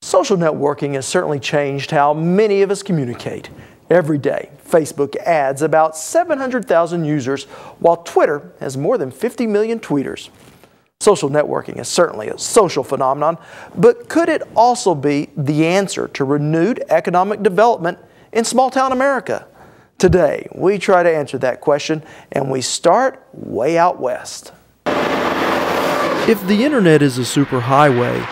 Social networking has certainly changed how many of us communicate. Every day, Facebook adds about 700,000 users, while Twitter has more than 50 million tweeters. Social networking is certainly a social phenomenon, but could it also be the answer to renewed economic development in small-town America? Today, we try to answer that question, and we start way out west. If the internet is a superhighway,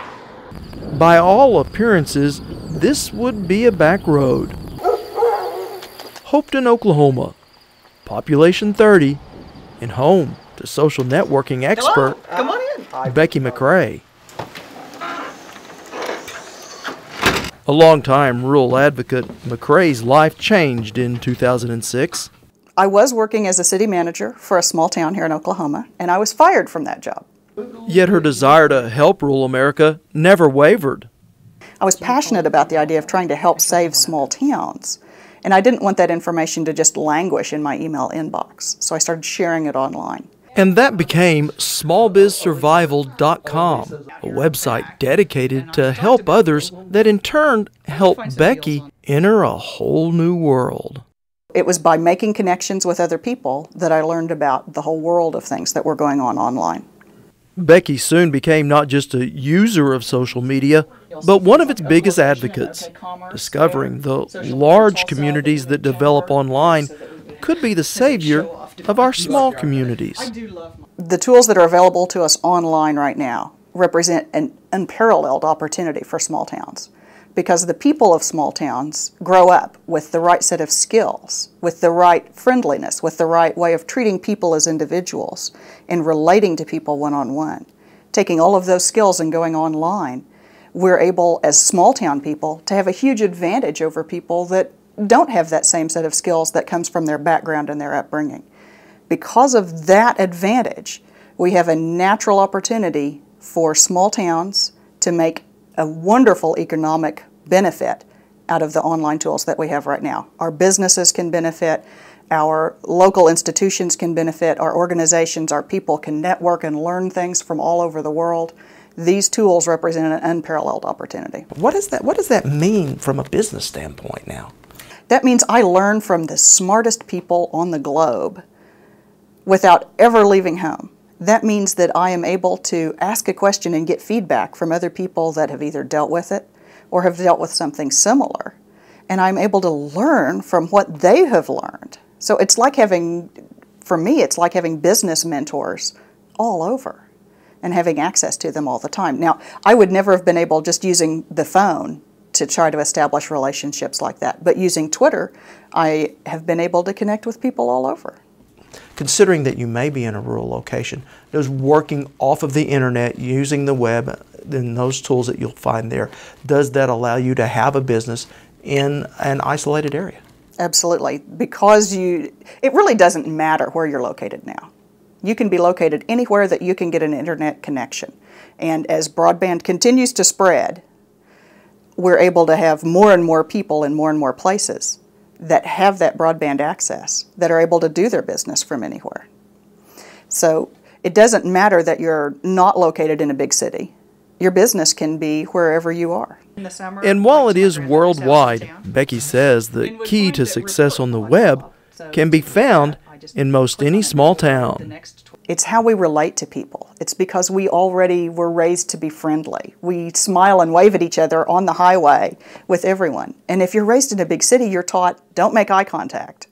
by all appearances, this would be a back road. Hopeton, Oklahoma, population 30, and home to social networking expert Come on in. Becky McCray. A longtime rural advocate, McCray's life changed in 2006. I was working as a city manager for a small town here in Oklahoma, and I was fired from that job. Yet her desire to help rural America never wavered. I was passionate about the idea of trying to help save small towns, and I didn't want that information to just languish in my email inbox, so I started sharing it online. And that became smallbizsurvival.com, a website dedicated to help others that in turn helped Becky enter a whole new world. It was by making connections with other people that I learned about the whole world of things that were going on online. Becky soon became not just a user of social media, but one of its biggest advocates, discovering the large communities that develop online could be the savior of our small communities. The tools that are available to us online right now represent an unparalleled opportunity for small towns, because the people of small towns grow up with the right set of skills, with the right friendliness, with the right way of treating people as individuals and relating to people one-on-one. Taking all of those skills and going online, we're able, as small town people, to have a huge advantage over people that don't have that same set of skills that comes from their background and their upbringing. Because of that advantage, we have a natural opportunity for small towns to make a wonderful economic benefit out of the online tools that we have right now. Our businesses can benefit, our local institutions can benefit, our organizations, our people can network and learn things from all over the world. These tools represent an unparalleled opportunity. What does that mean from a business standpoint now? That means I learn from the smartest people on the globe without ever leaving home. That means that I am able to ask a question and get feedback from other people that have either dealt with it or have dealt with something similar. And I'm able to learn from what they have learned. So it's like having, for me, it's like having business mentors all over and having access to them all the time. Now, I would never have been able, just using the phone, to try to establish relationships like that. But using Twitter, I have been able to connect with people all over. Considering that you may be in a rural location, does working off of the internet, using the web and those tools that you'll find there, does that allow you to have a business in an isolated area? Absolutely, because it really doesn't matter where you're located now. You can be located anywhere that you can get an internet connection. And as broadband continues to spread, we're able to have more and more people in more and more places that have that broadband access, that are able to do their business from anywhere. So it doesn't matter that you're not located in a big city. Your business can be wherever you are. And while it is worldwide, Becky says the key to success on the web can be found in most any small town. It's how we relate to people. It's because we already were raised to be friendly. We smile and wave at each other on the highway with everyone. And if you're raised in a big city, you're taught, don't make eye contact.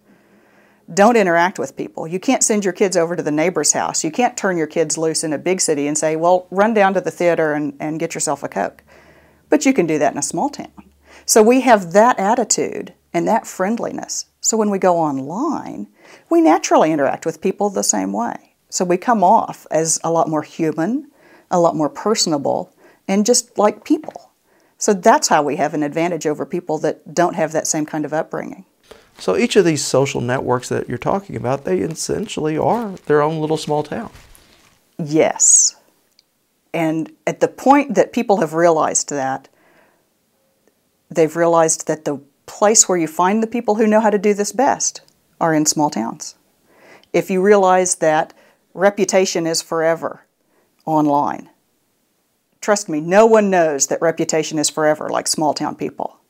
Don't interact with people. You can't send your kids over to the neighbor's house. You can't turn your kids loose in a big city and say, well, run down to the theater and get yourself a Coke. But you can do that in a small town. So we have that attitude and that friendliness. So when we go online, we naturally interact with people the same way. So we come off as a lot more human, a lot more personable, and just like people. So that's how we have an advantage over people that don't have that same kind of upbringing. So each of these social networks that you're talking about, they essentially are their own little small town. Yes. And at the point that people have realized that, they've realized that the place where you find the people who know how to do this best are in small towns. If you realize that reputation is forever online, trust me, no one knows that reputation is forever like small town people.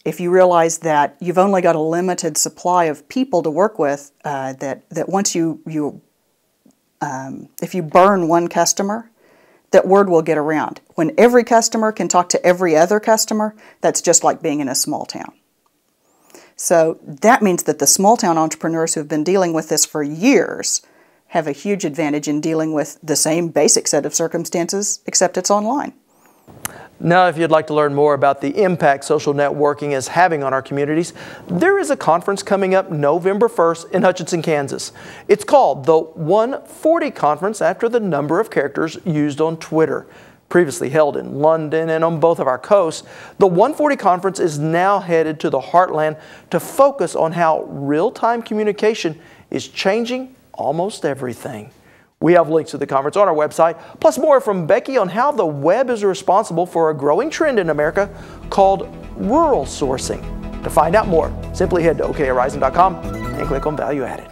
If you realize that you've only got a limited supply of people to work with, that once if you burn one customer, that word will get around. When every customer can talk to every other customer, that's just like being in a small town. So that means that the small town entrepreneurs who have been dealing with this for years have a huge advantage in dealing with the same basic set of circumstances, except it's online. Now, if you'd like to learn more about the impact social networking is having on our communities, there is a conference coming up November 1st in Hutchinson, Kansas. It's called the 140 Conference after the number of characters used on Twitter. Previously held in London and on both of our coasts, the 140 Conference is now headed to the Heartland to focus on how real-time communication is changing almost everything. We have links to the conference on our website, plus more from Becky on how the web is responsible for a growing trend in America called rural sourcing. To find out more, simply head to okhorizon.com and click on Value Added.